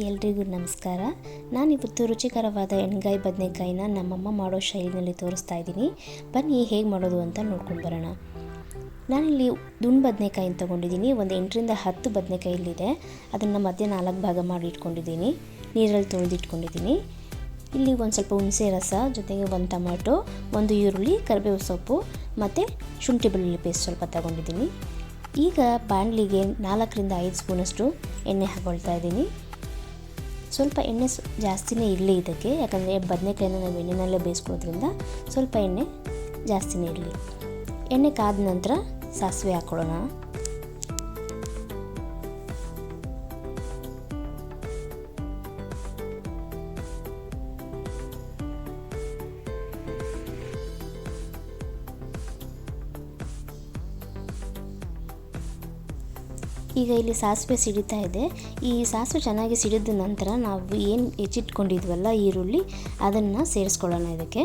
ಎಲ್ರಿಗೂ ನಮಸ್ಕಾರ. ನಾನಿವತ್ತು ರುಚಿಕರವಾದ ಎಣ್ಗಾಯಿ ಬದನೆಕಾಯಿನ ನಮ್ಮಮ್ಮ ಮಾಡೋ ಶೈಲಿನಲ್ಲಿ ತೋರಿಸ್ತಾ ಇದ್ದೀನಿ. ಬನ್ನಿ ಹೇಗೆ ಮಾಡೋದು ಅಂತ ನೋಡ್ಕೊಂಡು ಬರೋಣ. ನಾನಿಲ್ಲಿ ದುಂಡು ಬದನೆಕಾಯಿನ ತೊಗೊಂಡಿದ್ದೀನಿ. ಒಂದು 8ರಿಂದ 10 ಬದನೆಕಾಯಿ ಇಲ್ಲಿದೆ. ಅದನ್ನು ಮಧ್ಯೆ 4 ಭಾಗ ಮಾಡಿ ಇಟ್ಕೊಂಡಿದ್ದೀನಿ. ನೀರಲ್ಲಿ ತೊಳೆದಿಟ್ಕೊಂಡಿದ್ದೀನಿ. ಇಲ್ಲಿ ಒಂದು ಸ್ವಲ್ಪ ಹುಣಸೆ ರಸ, ಜೊತೆಗೆ 1 ಟೊಮೆಟೊ, 1 ಈರುಳ್ಳಿ, ಕರಿಬೇವು ಸೊಪ್ಪು ಮತ್ತು ಶುಂಠಿ ಬೆಳ್ಳುಳ್ಳಿ ಪೇಸ್ಟ್ ಸ್ವಲ್ಪ ತಗೊಂಡಿದ್ದೀನಿ. ಈಗ ಬಾಣಲಿಗೆ 4ರಿಂದ 5 ಸ್ಪೂನಷ್ಟು ಎಣ್ಣೆ ಹಾಕ್ಕೊಳ್ತಾ ಇದ್ದೀನಿ. ಸ್ವಲ್ಪ ಎಣ್ಣೆ ಜಾಸ್ತಿನೇ ಇರಲಿ ಇದಕ್ಕೆ, ಯಾಕಂದರೆ ಬದನೆಕಾಯಿನ ನಾವು ಎಣ್ಣೆನಲ್ಲೇ ಬೇಯಿಸ್ಕೊಳ್ಳೋದ್ರಿಂದ ಸ್ವಲ್ಪ ಎಣ್ಣೆ ಜಾಸ್ತಿನೇ ಇರಲಿ. ಎಣ್ಣೆ ಕಾದ ನಂತರ ಸಾಸಿವೆ ಹಾಕ್ಕೊಳ್ಳೋಣ. ಈಗ ಇಲ್ಲಿ ಸಾಸಿವೆ ಸಿಡಿತಾ ಇದೆ. ಈ ಸಾಸಿವೆ ಚೆನ್ನಾಗಿ ಸಿಡಿದ ನಂತರ ನಾವು ಏನು ಹೆಚ್ಚಿಟ್ಕೊಂಡಿದ್ವಲ್ಲ ಈರುಳ್ಳಿ, ಅದನ್ನು ಸೇರಿಸ್ಕೊಳ್ಳೋಣ ಇದಕ್ಕೆ.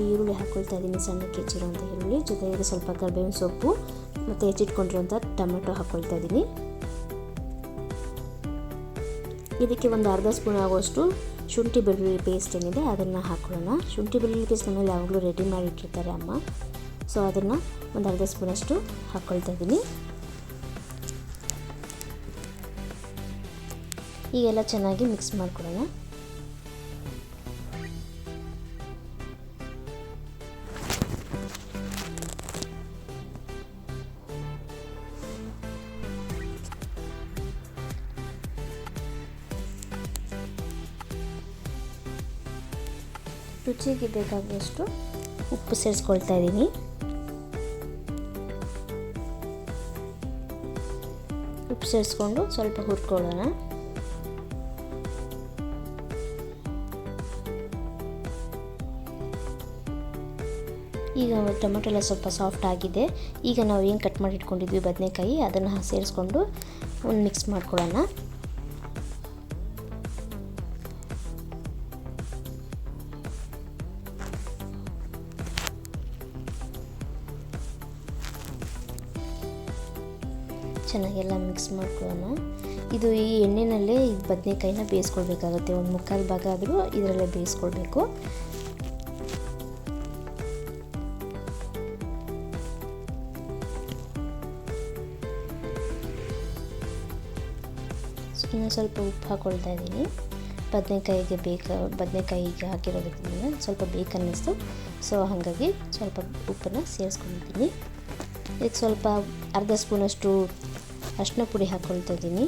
ಈರುಳ್ಳಿ ಹಾಕ್ಕೊಳ್ತಾ ಇದ್ದೀನಿ, ಸಣ್ಣಕ್ಕೆ ಹೆಚ್ಚಿರುವಂಥ ಈರುಳ್ಳಿ, ಜೊತೆಗೆ ಸ್ವಲ್ಪ ಕರಿಬೇವಿನ ಸೊಪ್ಪು ಮತ್ತು ಹೆಚ್ಚಿಟ್ಕೊಂಡಿರುವಂಥ ಟೊಮೆಟೊ ಹಾಕ್ಕೊಳ್ತಾ ಇದ್ದೀನಿ. ಇದಕ್ಕೆ ಒಂದು ಅರ್ಧ ಸ್ಪೂನ್ ಆಗುವಷ್ಟು ಶುಂಠಿ ಬೆಳ್ಳುಳ್ಳಿ ಪೇಸ್ಟ್ ಏನಿದೆ ಅದನ್ನು ಹಾಕೊಳ್ಳೋಣ. ಶುಂಠಿ ಬೆಳ್ಳುಳ್ಳಿ ಪೇಸ್ಟ್ ಮನೇಲಿ ಯಾವಾಗಲೂ ರೆಡಿ ಮಾಡಿ ಇಟ್ಟಿರ್ತಾರೆ ಅಮ್ಮ. ಸೊ ಅದನ್ನು ಒಂದು ಅರ್ಧ ಸ್ಪೂನಷ್ಟು ಹಾಕ್ಕೊಳ್ತಾ ಇದ್ದೀನಿ. ಈಗೆಲ್ಲ ಚೆನ್ನಾಗಿ ಮಿಕ್ಸ್ ಮಾಡ್ಕೊಳ್ಳೋಣ. ರುಚಿಗೆ ಬೇಕಾಗುವಷ್ಟು ಉಪ್ಪು ಸೇರಿಸ್ಕೊಳ್ತಾ ಇದ್ದೀನಿ. ಉಪ್ಪು ಸೇರಿಸ್ಕೊಂಡು ಸ್ವಲ್ಪ ಹುರ್ಕೊಳ್ಳೋಣ. ಈಗ ಟೊಮೆಟೊ ಎಲ್ಲ ಸ್ವಲ್ಪ ಸಾಫ್ಟ್ ಆಗಿದೆ. ಈಗ ನಾವು ಏನು ಕಟ್ ಮಾಡಿ ಇಟ್ಕೊಂಡಿದ್ವಿ ಬದನೆಕಾಯಿ, ಅದನ್ನು ಸೇರಿಸ್ಕೊಂಡು ಒಂದು ಮಿಕ್ಸ್ ಮಾಡ್ಕೊಳ್ಳೋಣ. ಚೆನ್ನಾಗೆಲ್ಲ ಮಿಕ್ಸ್ ಮಾಡ್ಕೊಳ್ಳೋಣ. ಇದು ಈ ಎಣ್ಣೆನಲ್ಲೇ ಈ ಬದನೆಕಾಯಿನ ಬೇಯಿಸ್ಕೊಳ್ಬೇಕಾಗುತ್ತೆ. ಒಂದು 3/4 ಭಾಗ ಆದರೂ ಇದರಲ್ಲೇ ಬೇಯಿಸ್ಕೊಳ್ಬೇಕು. ಇನ್ನು ಸ್ವಲ್ಪ ಉಪ್ಪು ಹಾಕ್ಕೊಳ್ತಾ ಇದ್ದೀನಿ. ಬದನೆಕಾಯಿಗೆ ಹಾಕಿರೋದ್ರಿಂದ ಸ್ವಲ್ಪ ಬೇಕನ್ನಿಸ್ತು. ಸೊ ಹಾಗಾಗಿ ಸ್ವಲ್ಪ ಉಪ್ಪನ್ನು ಸೇರಿಸ್ಕೊಂಡಿದ್ದೀನಿ. ಇದಕ್ಕೆ ಸ್ವಲ್ಪ ಅರ್ಧ ಸ್ಪೂನಷ್ಟು ಅರಿಶಿನ ಪುಡಿ ಹಾಕ್ಕೊಳ್ತಾ ಇದ್ದೀನಿ.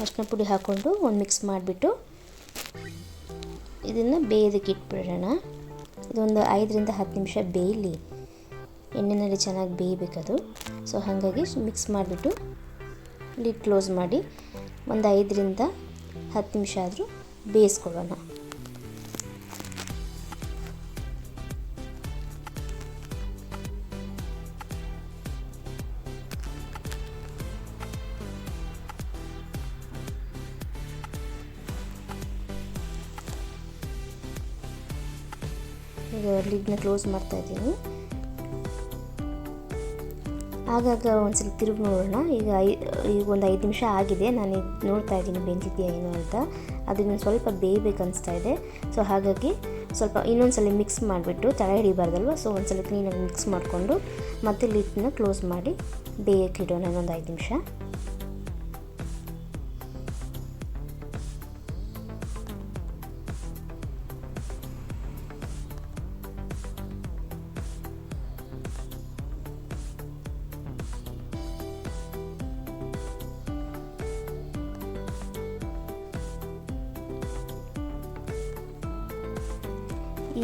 ಅರಿಶಿನ ಪುಡಿ ಹಾಕ್ಕೊಂಡು ಒಂದು ಮಿಕ್ಸ್ ಮಾಡಿಬಿಟ್ಟು ಇದನ್ನು ಬೇಯೋದಕ್ಕೆ ಇಟ್ಬಿಡೋಣ. ಇದೊಂದು 5ರಿಂದ 10 ನಿಮಿಷ ಬೇಯಲಿ. ಎಣ್ಣೆಯಲ್ಲಿ ಚೆನ್ನಾಗಿ ಬೇಯಬೇಕದು. ಸೊ ಹಾಗಾಗಿ ಮಿಕ್ಸ್ ಮಾಡಿಬಿಟ್ಟು ಲಿಡ್ ಕ್ಲೋಸ್ ಮಾಡಿ ಒಂದು 5ರಿಂದ 10 ನಿಮಿಷ ಆದರೂ ಬೇಯಿಸ್ಕೊಳ್ಳೋಣ. ಈಗ ಲಿಡ್ನ ಕ್ಲೋಸ್ ಮಾಡ್ತಾ ಇದ್ದೀನಿ. ಆಗಾಗ ಒಂದ್ಸಲ ತಿರುಗಿ ನೋಡೋಣ. ಈಗ ಒಂದು 5 ನಿಮಿಷ ಆಗಿದೆ. ನಾನು ನೋಡ್ತಾ ಇದ್ದೀನಿ ಬೆಂದಿದೆಯಾ ಏನು ಅಂತ. ಅದನ್ನು ಸ್ವಲ್ಪ ಬೇಯಬೇಕು ಅನಿಸ್ತಾ ಇದೆ. ಸೊ ಹಾಗಾಗಿ ಸ್ವಲ್ಪ ಇನ್ನೊಂದ್ಸಲ ಮಿಕ್ಸ್ ಮಾಡಿಬಿಟ್ಟು ತಳ ಹಿಡಿಬಾರ್ದಲ್ವ. ಸೊ ಒಂದ್ಸಲ ಕ್ಲೀನಾಗಿ ಮಿಕ್ಸ್ ಮಾಡಿಕೊಂಡು ಮತ್ತೆ ಲಿಡ್ನ ಕ್ಲೋಸ್ ಮಾಡಿ ಬೇಯಕ್ಕೆ ಇಡೋಣ ಇನ್ನೊಂದು 5 ನಿಮಿಷ.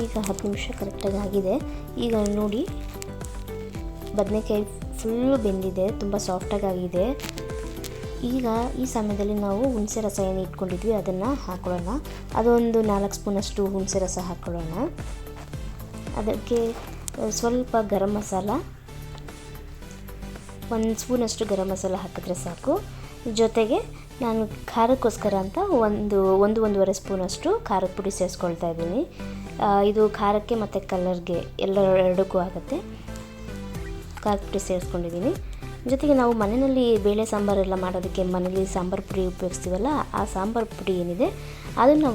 ಈಗ 10 ನಿಮಿಷ ಕರೆಕ್ಟಾಗಿ ಆಗಿದೆ. ಈಗ ನೋಡಿ ಬದನೆಕಾಯಿ ಫುಲ್ಲು ಬೆಂದಿದೆ, ತುಂಬ ಸಾಫ್ಟಾಗಿ ಆಗಿದೆ. ಈಗ ಈ ಸಮಯದಲ್ಲಿ ನಾವು ಹುಣಸೆ ರಸ ಏನು ಇಟ್ಕೊಂಡಿದ್ವಿ ಅದನ್ನು ಹಾಕ್ಕೊಳ್ಳೋಣ. ಅದೊಂದು 4 ಸ್ಪೂನಷ್ಟು ಹುಣಸೆ ರಸ ಹಾಕ್ಕೊಳ್ಳೋಣ. ಅದಕ್ಕೆ ಸ್ವಲ್ಪ ಗರಂ ಮಸಾಲ, 1 ಸ್ಪೂನಷ್ಟು ಗರಂ ಮಸಾಲ ಹಾಕಿದ್ರೆ ಸಾಕು. ಜೊತೆಗೆ ನಾನು ಖಾರಕ್ಕೋಸ್ಕರ ಅಂತ ಒಂದೂವರೆ ಸ್ಪೂನಷ್ಟು ಖಾರದ ಪುಡಿ ಸೇರಿಸ್ಕೊಳ್ತಾ ಇದ್ದೀನಿ. ಇದು ಖಾರಕ್ಕೆ ಮತ್ತು ಕಲರ್ಗೆ ಎರಡಕ್ಕೂ ಆಗುತ್ತೆ. ಖಾರದ ಪುಡಿ ಸೇರಿಸ್ಕೊಂಡಿದ್ದೀನಿ. ಜೊತೆಗೆ ನಾವು ಮನೆಯಲ್ಲಿ ಬೇಳೆ ಸಾಂಬಾರೆಲ್ಲ ಮಾಡೋದಕ್ಕೆ ಮನೇಲಿ ಸಾಂಬಾರು ಪುಡಿ ಉಪಯೋಗಿಸ್ತೀವಲ್ಲ, ಆ ಸಾಂಬಾರು ಪುಡಿ ಏನಿದೆ ಅದನ್ನು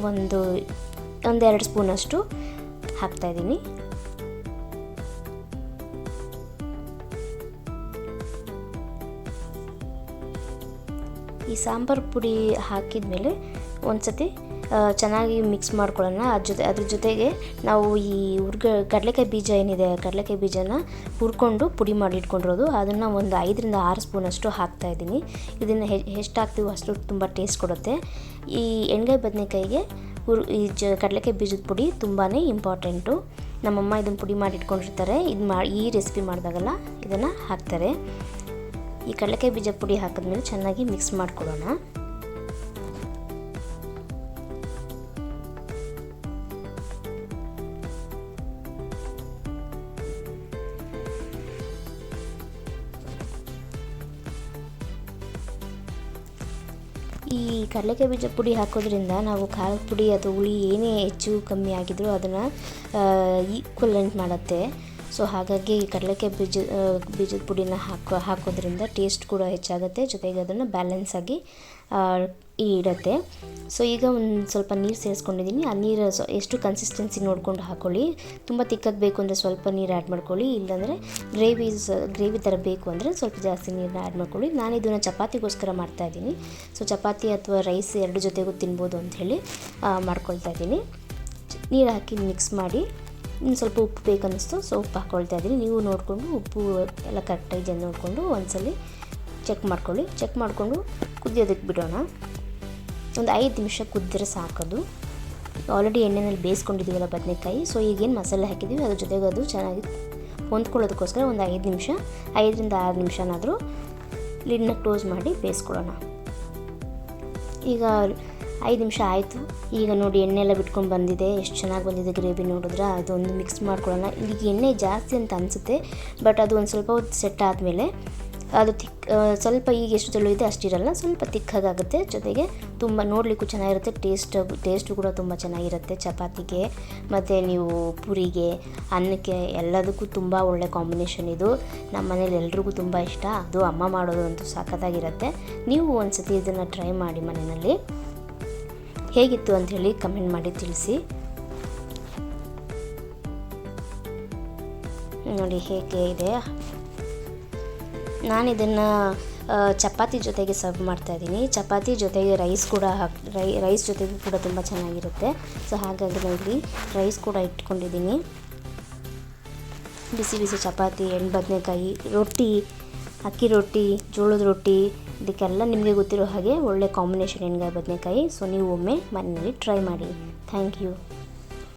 ಒಂದೆರಡು ಸ್ಪೂನಷ್ಟು ಹಾಕ್ತಾಯಿದ್ದೀನಿ. ಈ ಸಾಂಬಾರು ಪುಡಿ ಹಾಕಿದ ಮೇಲೆ ಒಂದು ಸತಿ ಚೆನ್ನಾಗಿ ಮಿಕ್ಸ್ ಮಾಡ್ಕೊಳ್ಳೋಣ. ಅದ್ರ ಜೊತೆಗೆ ನಾವು ಈ ಕಡಲೆಕಾಯಿ ಬೀಜ ಏನಿದೆ, ಕಡಲೆಕಾಯಿ ಬೀಜನ ಹುರ್ಕೊಂಡು ಪುಡಿ ಮಾಡಿ ಇಟ್ಕೊಂಡಿರೋದು, ಅದನ್ನು ಒಂದು 5-6 ಸ್ಪೂನಷ್ಟು ಹಾಕ್ತಾಯಿದ್ದೀನಿ. ಇದನ್ನು ಎಷ್ಟು ಹಾಕ್ತೀವೋ ಅಷ್ಟು ತುಂಬ ಟೇಸ್ಟ್ ಕೊಡುತ್ತೆ. ಈ ಎಣ್ಗಾಯಿ ಬದನೆಕಾಯಿಗೆ ಕಡಲೆಕಾಯಿ ಬೀಜದ ಪುಡಿ ತುಂಬಾ ಇಂಪಾರ್ಟೆಂಟು. ನಮ್ಮಮ್ಮ ಇದನ್ನು ಪುಡಿ ಮಾಡಿ ಇಟ್ಕೊಂಡಿರ್ತಾರೆ. ಈ ರೆಸಿಪಿ ಮಾಡಿದಾಗೆಲ್ಲ ಇದನ್ನು ಹಾಕ್ತಾರೆ. ಈ ಕಡಲೆಕಾಯಿ ಬೀಜ ಪುಡಿ ಹಾಕಿದ್ಮೇಲೆ ಚೆನ್ನಾಗಿ ಮಿಕ್ಸ್ ಮಾಡ್ಕೊಳ್ಳೋಣ. ಈ ಕಡಲೆಕಾಯಿ ಬೀಜ ಪುಡಿ ಹಾಕೋದ್ರಿಂದ ನಾವು ಖಾರದ ಪುಡಿ ಅಥವಾ ಹುಳಿ ಏನೇ ಹೆಚ್ಚು ಕಮ್ಮಿ ಆಗಿದ್ರೂ ಅದನ್ನು ಈಕ್ವಲೆಂಟ್ ಮಾಡುತ್ತೆ. ಸೊ ಹಾಗಾಗಿ ಈ ಕಡಲೆಕಾಯಿ ಬೀಜದ ಪುಡಿನ ಹಾಕೋದ್ರಿಂದ ಟೇಸ್ಟ್ ಕೂಡ ಹೆಚ್ಚಾಗುತ್ತೆ, ಜೊತೆಗೆ ಅದನ್ನು ಬ್ಯಾಲೆನ್ಸ್ ಆಗಿ ಇಡುತ್ತೆ. ಸೊ ಈಗ ಒಂದು ಸ್ವಲ್ಪ ನೀರು ಸೇರಿಸ್ಕೊಂಡಿದ್ದೀನಿ. ಆ ನೀರು ಎಷ್ಟು ಕನ್ಸಿಸ್ಟೆನ್ಸಿ ನೋಡ್ಕೊಂಡು ಹಾಕ್ಕೊಳ್ಳಿ. ತುಂಬ ತಿಕ್ಕಾಗಿ ಬೇಕು ಅಂದರೆ ಸ್ವಲ್ಪ ನೀರು ಆ್ಯಡ್ ಮಾಡ್ಕೊಳ್ಳಿ, ಇಲ್ಲಾಂದರೆ ಗ್ರೇವಿ ಥರ ಬೇಕು ಅಂದರೆ ಸ್ವಲ್ಪ ಜಾಸ್ತಿ ನೀರನ್ನ ಆ್ಯಡ್ ಮಾಡ್ಕೊಳ್ಳಿ. ನಾನು ಇದನ್ನು ಚಪಾತಿಗೋಸ್ಕರ ಮಾಡ್ತಾಯಿದ್ದೀನಿ. ಸೊ ಚಪಾತಿ ಅಥವಾ ರೈಸ್ ಎರಡು ಜೊತೆಗೂ ತಿನ್ಬೋದು ಅಂಥೇಳಿ ಮಾಡ್ಕೊಳ್ತಾ ಇದ್ದೀನಿ. ನೀರು ಹಾಕಿ ಮಿಕ್ಸ್ ಮಾಡಿ ಇನ್ನು ಸ್ವಲ್ಪ ಉಪ್ಪು ಬೇಕನ್ನಿಸ್ತು, ಸೊ ಉಪ್ಪು ಹಾಕ್ಕೊಳ್ತಾ ಇದ್ದೀನಿ. ನೀವು ನೋಡಿಕೊಂಡು ಉಪ್ಪು ಎಲ್ಲ ಕರೆಕ್ಟಾಗಿ ನೋಡಿಕೊಂಡು ಒಂದ್ಸಲಿ ಚೆಕ್ ಮಾಡಿಕೊಂಡು ಕುದಿಯೋದಕ್ಕೆ ಬಿಡೋಣ. ಒಂದು 5 ನಿಮಿಷ ಕುದ್ದರೆ ಸಾಕೋದು. ಆಲ್ರೆಡಿ ಎಣ್ಣೆಯಲ್ಲಿ ಬೇಯಿಸ್ಕೊಂಡಿದ್ದೀವಲ್ಲ ಬದನೆಕಾಯಿ. ಸೊ ಈಗೇನು ಮಸಾಲೆ ಹಾಕಿದ್ದೀವಿ ಅದ್ರ ಜೊತೆಗೆ ಅದು ಚೆನ್ನಾಗಿ ಹೊಂದ್ಕೊಳ್ಳೋದಕ್ಕೋಸ್ಕರ ಒಂದು 5-6 ನಿಮಿಷನಾದರೂ ಲಿಡ್ನ ಕ್ಲೋಸ್ ಮಾಡಿ ಬೇಯಿಸ್ಕೊಳ್ಳೋಣ. ಈಗ 5 ನಿಮಿಷ ಆಯಿತು. ಈಗ ನೋಡಿ ಎಣ್ಣೆ ಎಲ್ಲ ಬಿಟ್ಕೊಂಡು ಬಂದಿದೆ, ಎಷ್ಟು ಚೆನ್ನಾಗಿ ಬಂದಿದೆ ಗ್ರೇವಿ ನೋಡಿದ್ರೆ. ಅದೊಂದು ಮಿಕ್ಸ್ ಮಾಡ್ಕೊಳ್ಳೋಣ. ಈಗ ಎಣ್ಣೆ ಜಾಸ್ತಿ ಅಂತ ಅನಿಸುತ್ತೆ, ಬಟ್ ಅದು ಒಂದು ಸ್ವಲ್ಪ ಹೊತ್ತು ಸೆಟ್ ಆದಮೇಲೆ ಅದು ಸ್ವಲ್ಪ ಈಗ ಎಷ್ಟು ತೆಳು ಇದೆ ಅಷ್ಟಿರಲ್ಲ, ಸ್ವಲ್ಪ ತಿಕ್ಕಾಗುತ್ತೆ. ಜೊತೆಗೆ ತುಂಬ ನೋಡಲಿಕ್ಕೂ ಚೆನ್ನಾಗಿರುತ್ತೆ, ಟೇಸ್ಟು ಕೂಡ ತುಂಬ ಚೆನ್ನಾಗಿರುತ್ತೆ. ಚಪಾತಿಗೆ ಮತ್ತು ನೀವು ಪೂರಿಗೆ, ಅನ್ನಕ್ಕೆ ಎಲ್ಲದಕ್ಕೂ ತುಂಬ ಒಳ್ಳೆ ಕಾಂಬಿನೇಷನ್ ಇದು. ನಮ್ಮ ಮನೇಲಿ ಎಲ್ರಿಗೂ ತುಂಬ ಇಷ್ಟ. ಅದು ಅಮ್ಮ ಮಾಡೋದು ಅಂತೂ ಸಖತ್ತಾಗಿರುತ್ತೆ. ನೀವು ಒಂದು ಸತಿ ಇದನ್ನು ಟ್ರೈ ಮಾಡಿ ಮನೆಯಲ್ಲಿ. ಹೇಗಿತ್ತು ಅಂಥೇಳಿ ಕಮೆಂಟ್ ಮಾಡಿ ತಿಳಿಸಿ. ನೋಡಿ ಹೇಗೆ ಇದೆ. ನಾನು ಇದನ್ನು ಚಪಾತಿ ಜೊತೆಗೆ ಸರ್ವ್ ಮಾಡ್ತಾಯಿದ್ದೀನಿ. ಚಪಾತಿ ಜೊತೆಗೆ ರೈಸ್ ಕೂಡ ರೈಸ್ ಜೊತೆಗೂ ಕೂಡ ತುಂಬ ಚೆನ್ನಾಗಿರುತ್ತೆ. ಸೊ ಹಾಗಾಗಿ ನೋಡಿ ರೈಸ್ ಕೂಡ ಇಟ್ಕೊಂಡಿದ್ದೀನಿ. ಬಿಸಿ ಬಿಸಿ ಚಪಾತಿ, ಬದನೆಕಾಯಿ ರೊಟ್ಟಿ, ಅಕ್ಕಿ ರೊಟ್ಟಿ, ಜೋಳದ ರೊಟ್ಟಿ, ಇದಕ್ಕೆಲ್ಲ ನಿಮಗೆ ಗೊತ್ತಿರೋ ಹಾಗೆ ಒಳ್ಳೆ ಕಾಂಬಿನೇಷನ್ ಎಣ್ಗಾಯಿ ಬದನೆಕಾಯಿ. ಸೊ ನೀವು ಒಮ್ಮೆ ಮನೆಯಲ್ಲಿ ಟ್ರೈ ಮಾಡಿ. Thank you.